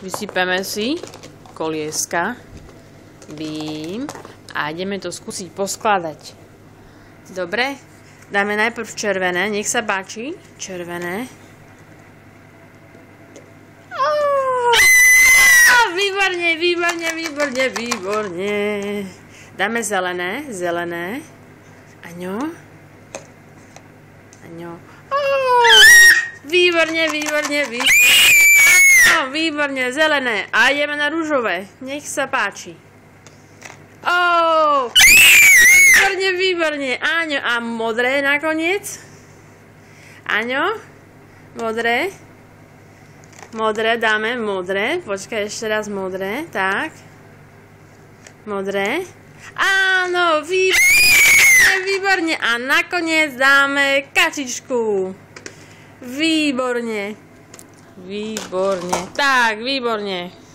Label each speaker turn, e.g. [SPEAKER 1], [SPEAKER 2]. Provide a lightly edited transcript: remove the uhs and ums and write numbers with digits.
[SPEAKER 1] Vysypeme si kolieska. Bím. A ideme to skúsiť poskladať. Dobre? Dáme najprv červené. Nech sa páči. Červené. Výborne, výborne, výborne, výborne. Dáme zelené. Zelené. Aňo. Aňo. Výborne, výborne, výborne. Výborne, zelené. A ideme na rúžové. Nech sa páči. Výborne, výborne. Áňo, a modré nakoniec. Áňo. Modré. Modré, dáme modré. Počkaj, ešte raz modré. Tak. Modré. Áno, výborne, výborne. A nakoniec dáme kačičku. Výborne. Výborne. Tak, výborne.